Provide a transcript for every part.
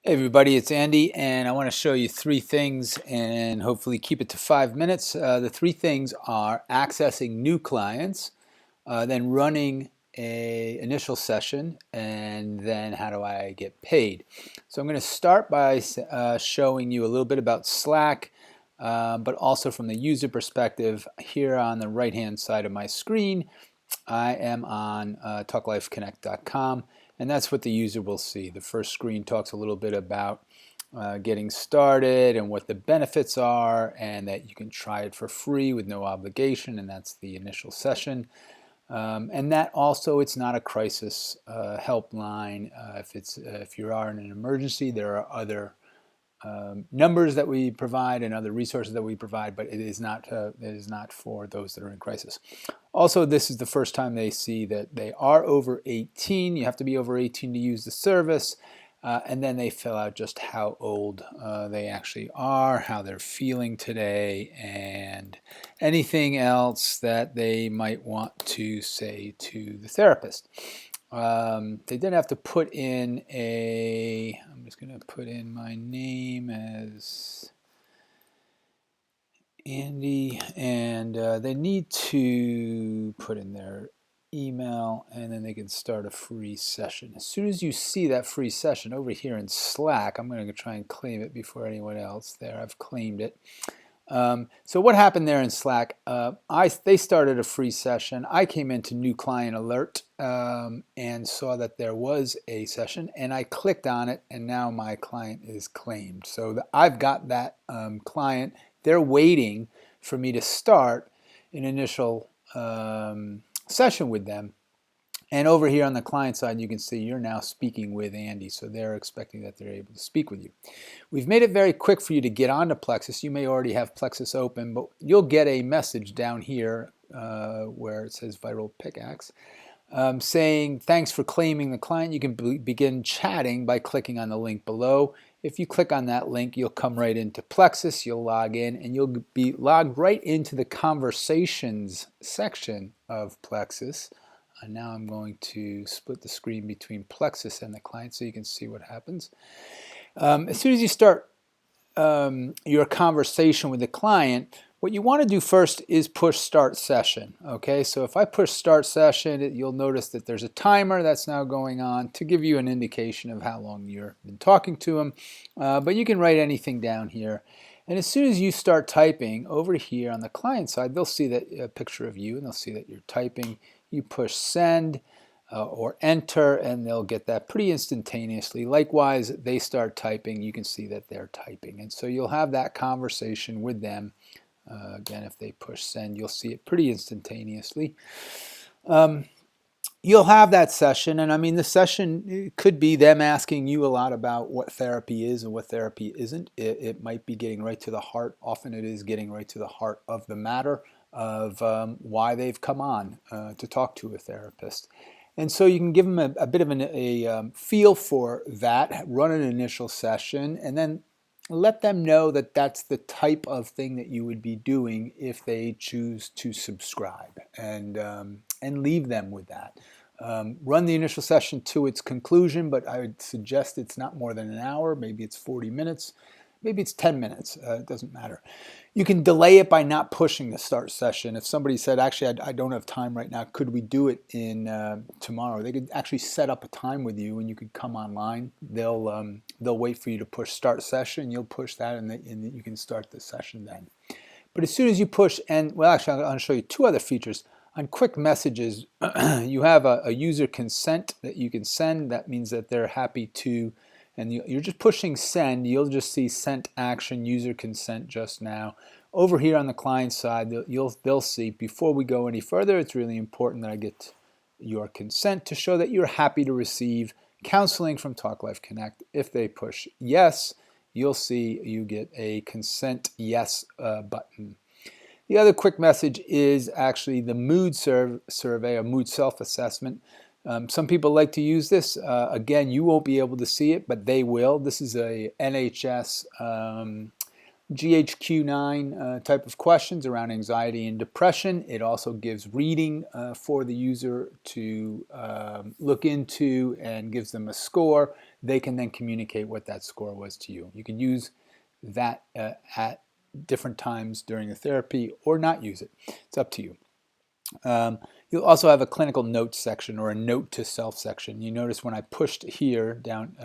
Hey everybody, it's Andy, and I want to show you three things and hopefully keep it to 5 minutes. The three things are accessing new clients, then running a initial session, and then how do I get paid. So I'm going to start by showing you a little bit about Slack, but also from the user perspective. Here on the right hand side of my screen, I am on talklifeconnect.com, and that's what the user will see. The first screen talks a little bit about getting started and what the benefits are, and that you can try it for free with no obligation, and that's the initial session. And that also, it's not a crisis helpline. If you are in an emergency, there are other numbers that we provide and other resources that we provide, but it is not for those that are in crisis. Also, this is the first time they see that they are over 18. You have to be over 18 to use the service. And then they fill out just how old they actually are, how they're feeling today, and anything else that they might want to say to the therapist. They did have to put in I'm just going to put in my name as Andy, and they need to put in their email, and then they can start a free session. As soon as you see that free session over here in Slack, I'm going to try and claim it before anyone else. There, I've claimed it. So what happened there in Slack? They started a free session. I came into new client alert and saw that there was a session, and I clicked on it, and now my client is claimed. So I've got that client. They're waiting for me to start an initial session with them. And over here on the client side, you can see you're now speaking with Andy, so they're expecting that they're able to speak with you. We've made it very quick for you to get onto Plexus. You may already have Plexus open, but you'll get a message down here where it says Viral Pickaxe saying, thanks for claiming the client. You can begin chatting by clicking on the link below. If you click on that link, you'll come right into Plexus, you'll log in, and you'll be logged right into the conversations section of Plexus. And now I'm going to split the screen between Plexus and the client so you can see what happens. As soon as you start your conversation with the client, what you want to do first is push start session. Okay, so if I push start session, you'll notice that there's a timer that's now going on to give you an indication of how long you've been talking to them. But you can write anything down here. And as soon as you start typing, over here on the client side, they'll see that a picture of you, and they'll see that you're typing. You push send or enter, and they'll get that pretty instantaneously. Likewise, they start typing, you can see that they're typing. And so you'll have that conversation with them. Again, if they push send, you'll see it pretty instantaneously. You'll have that session, and I mean, the session could be them asking you a lot about what therapy is and what therapy isn't. It might be getting right to the heart. Often it is getting right to the heart of the matter of why they've come on to talk to a therapist. And so you can give them a bit of a feel for that, run an initial session, and then let them know that that's the type of thing that you would be doing if they choose to subscribe, and leave them with that. Run the initial session to its conclusion, but I would suggest it's not more than an hour. Maybe it's 40 minutes. Maybe it's 10 minutes. It doesn't matter. You can delay it by not pushing the start session. If somebody said, actually, I don't have time right now, could we do it in tomorrow? They could actually set up a time with you, and you could come online. They'll wait for you to push start session. You'll push that, and you can start the session then. But as soon as you push, and well, actually, I'm going to show you two other features. On quick messages, you have a user consent that you can send. That means that they're happy to, and you're just pushing send. You'll just see sent action user consent just now. Over here on the client side, they'll see, before we go any further, it's really important that I get your consent to show that you're happy to receive counseling from Talk Life Connect. If they push yes, you'll see you get a consent yes button. The other quick message is actually the mood survey, a mood self-assessment. Some people like to use this. Again, you won't be able to see it, but they will. This is a NHS GHQ9 type of questions around anxiety and depression. It also gives reading for the user to look into and gives them a score. They can then communicate what that score was to you. You can use that at different times during the therapy or not use it. It's up to you. You'll also have a clinical notes section or a note to self section. You notice when I pushed here down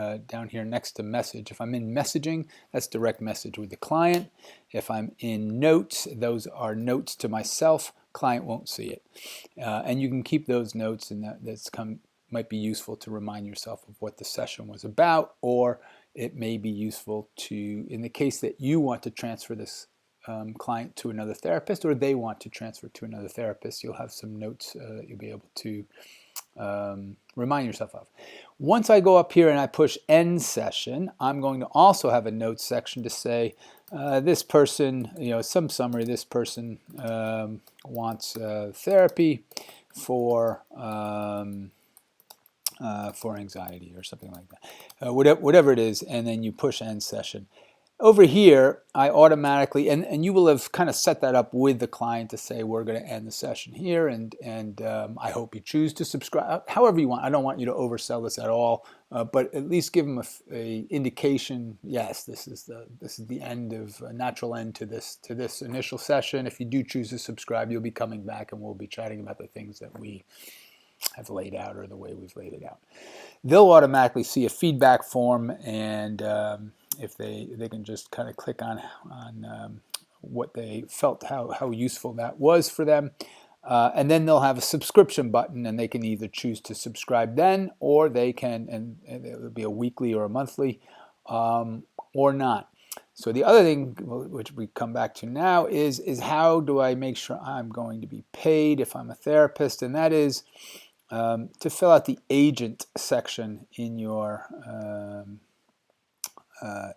here next to message, if I'm in messaging, that's direct message with the client. If I'm in notes, those are notes to myself. Client won't see it. And you can keep those notes, and might be useful to remind yourself of what the session was about, or it may be useful to, in the case that you want to transfer this client to another therapist, or they want to transfer to another therapist, you'll have some notes that you'll be able to remind yourself of. Once I go up here and I push end session, I'm going to also have a notes section to say this person, some summary, this person wants therapy for anxiety or something like that, whatever it is, and then you push end session. Over here, I automatically, and you will have kind of set that up with the client to say, we're going to end the session here, and I hope you choose to subscribe, however you want. I don't want you to oversell this at all, but at least give them a indication, yes, this is the end of, a natural end to this initial session. If you do choose to subscribe, you'll be coming back and we'll be chatting about the things that we have laid out or the way we've laid it out. They'll automatically see a feedback form, and if they can just kind of click on what they felt, how useful that was for them, and then they'll have a subscription button, and they can either choose to subscribe then, or they can, and it'll be a weekly or a monthly, or not. So the other thing, which we come back to now, is how do I make sure I'm going to be paid if I'm a therapist, and that is to fill out the agent section in your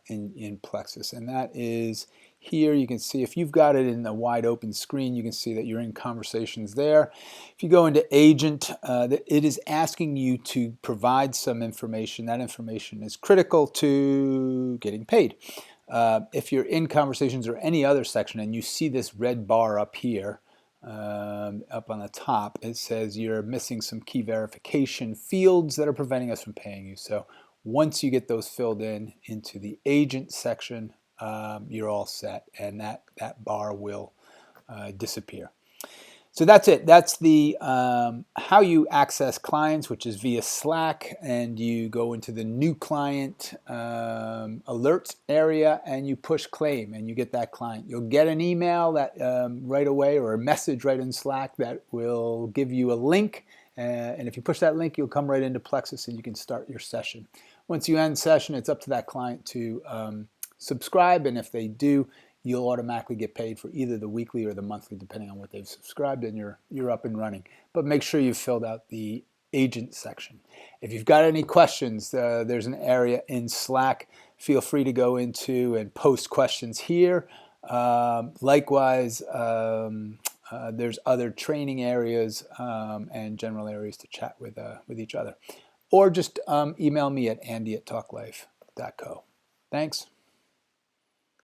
in Plexus, and that is here. You can see if you've got it in the wide open screen, you can see that you're in conversations there. If you go into agent, it is asking you to provide some information. That information is critical to getting paid. If you're in conversations or any other section and you see this red bar up here, up on the top, it says you're missing some key verification fields that are preventing us from paying you. So once you get those filled into the agent section, you're all set, and that bar will disappear. So that's it. That's the how you access clients, which is via Slack, and you go into the new client alert area and you push claim and you get that client. You'll get an email that right away, or a message right in Slack that will give you a link, and if you push that link, you'll come right into Plexus and you can start your session. Once you end session, it's up to that client to subscribe, and if they do, you'll automatically get paid for either the weekly or the monthly, depending on what they've subscribed, and you're up and running. But make sure you've filled out the agent section. If you've got any questions, there's an area in Slack. Feel free to go into and post questions here. Likewise, there's other training areas and general areas to chat with each other. Or just email me at andy@talklife.co. Thanks.